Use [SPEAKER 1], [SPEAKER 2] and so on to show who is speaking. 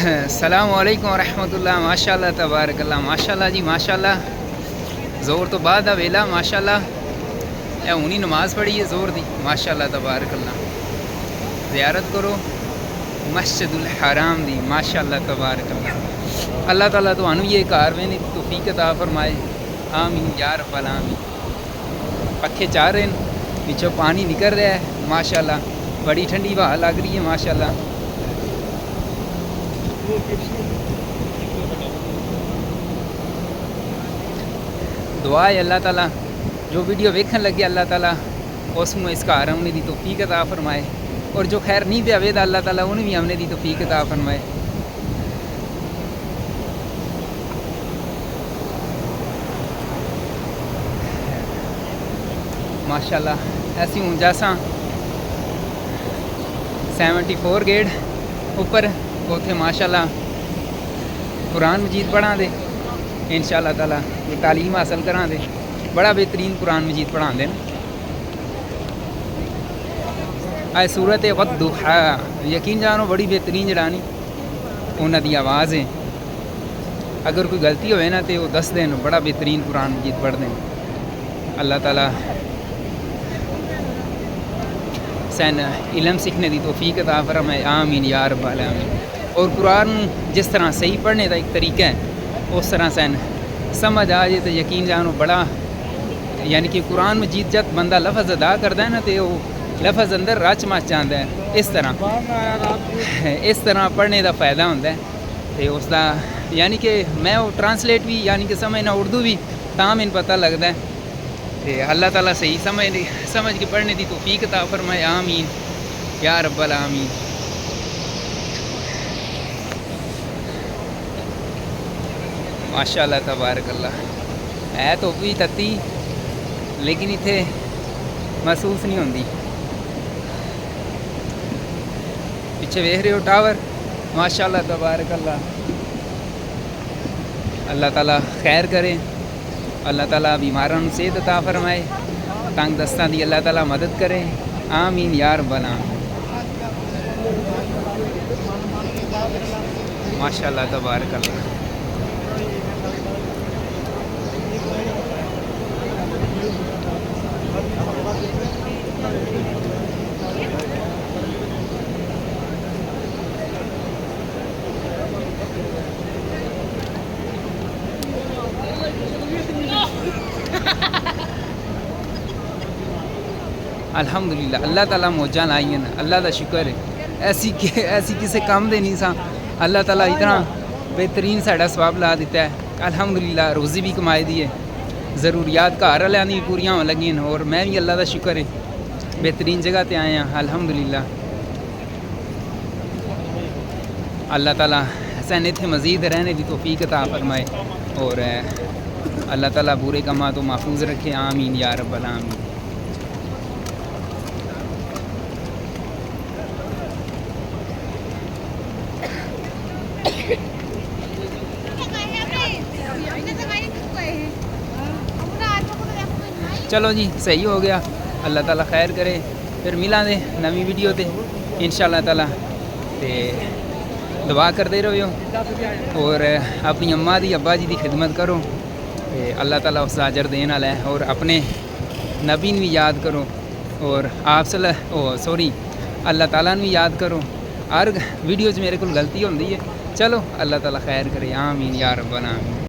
[SPEAKER 1] السلام علیکم ورحمۃ اللہ. ماشاء اللہ تبارک اللہ. ماشاء اللہ جی ماشاء اللہ. زور تو بعد ویلا ماشاء اللہ. اے ہونی نماز پڑھی ہے زور دی ماشاء اللہ تبارک اللہ. زیارت کرو مسجد الحرام دی ماشاء اللہ تبارک اللہ. اللہ تعالیٰ تو انو یہ کارویں دی توفیق عطا فرمائے. آمین یا رب العالمین. پکھے چار رہے ہیں, پیچھوں پانی نکل رہا ہے ماشاء اللہ. بڑی ٹھنڈی ہوا لگ رہی ہے ماشاء اللہ. دعا ہے اللہ تعالیٰ جو ویڈیو ویکھن لگے اللہ تعالیٰ اس کو اس کا آرام دی توفیق عطا فرمائے, اور جو خیر نہیں پیا ویدا اللہ تعالیٰ انہیں بھی ہمنے دی توفیق عطا فرمائے. ماشاء اللہ ایسی ہوں جیسا 74 گیٹ اوپر اتنے ماشاء اللہ قرآن مجید پڑھا دے انشاءاللہ تعالیٰ. یہ تعلیم حاصل کرا دے بڑا بہترین قرآن مجید پڑھا دے. آئے صورت والضحیٰ یقین جانو بڑی بہترین جڑانی انہاں دی آواز ہے. اگر کوئی غلطی ہوئے نا تو وہ دس دیں بڑا بہترین قرآن مجید پڑھ دیں. اللہ تعالیٰ سین علم سیکھنے دی توفیق عطا فرمائے. آمین یا رب العالمین. اور قرآن جس طرح صحیح پڑھنے کا ایک طریقہ ہے اس طرح سین سمجھ آ جائے تو یقین جانو بڑا, یعنی کہ قرآن مجید جب بندہ لفظ ادا کرتا ہے نا تو وہ لفظ اندر رچ مچ جاتا ہے. اس طرح پڑھنے کا فائدہ ہوتا ہے. تو اس کا یعنی کہ میں وہ ٹرانسلیٹ بھی یعنی کہ سمجھنا اردو بھی تاں میں پتہ لگتا ہے. تو اللہ تعالیٰ صحیح سمجھ کے پڑھنے کی توفیق عطا فرمائے. آمین یا رب العالمین. ماشاء اللہ تبارک اللہ. ہے تو بھی تتی لیکن اتنے محسوس نہیں ہوتی. پیچھے ویکھ رہے ہو ٹاور ماشاء اللہ تبارک اللہ. اللہ تعالیٰ خیر کرے. اللہ تعالیٰ بیماروں کو صحت عطا فرمائے. تنگ دستاں دی اللہ تعالیٰ مدد کرے. آمین یا رب العالمین. ماشاء اللہ تبارک اللہ. الحمدللہ اللہ تعالیٰ موجاں لائی ہیں. اللہ کا شکر ہے. ایسی کسی کام دے نہیں سا اللہ تعالیٰ اتنا بہترین ساڈا ثواب لا دیتا ہے. الحمدللہ روزی بھی کمائی دی ہے, ضروریات گھر والوں بھی پوریاں ہون لگی ہیں, اور میں بھی اللہ کا شکر ہے بہترین جگہ تے آئے ہیں الحمدللہ. اللہ تعالیٰ سین اتنے مزید رہنے کی توفیق عطا فرمائے, اور اللہ تعالیٰ برے کاموں تو محفوظ رکھے. آمین یا رب العالمین. چلو جی صحیح ہو گیا. اللہ تعالیٰ خیر کرے. پھر ملیں دے نوی ویڈیو تے انشاءاللہ تعالیٰ. تے دعا کرتے رہو اور اپنی اماں دی ابا جی دی خدمت کرو. تے اللہ تعالیٰ اس کا اجر دین والا ہے. اور اپنے نبی بھی یاد کرو, اور آپ اللہ تعالیٰ بھی یاد کرو. ہر ویڈیو میرے کو غلطی ہوتی ہے. چلو اللہ تعالیٰ خیر کرے. آمین یا رب العالمین.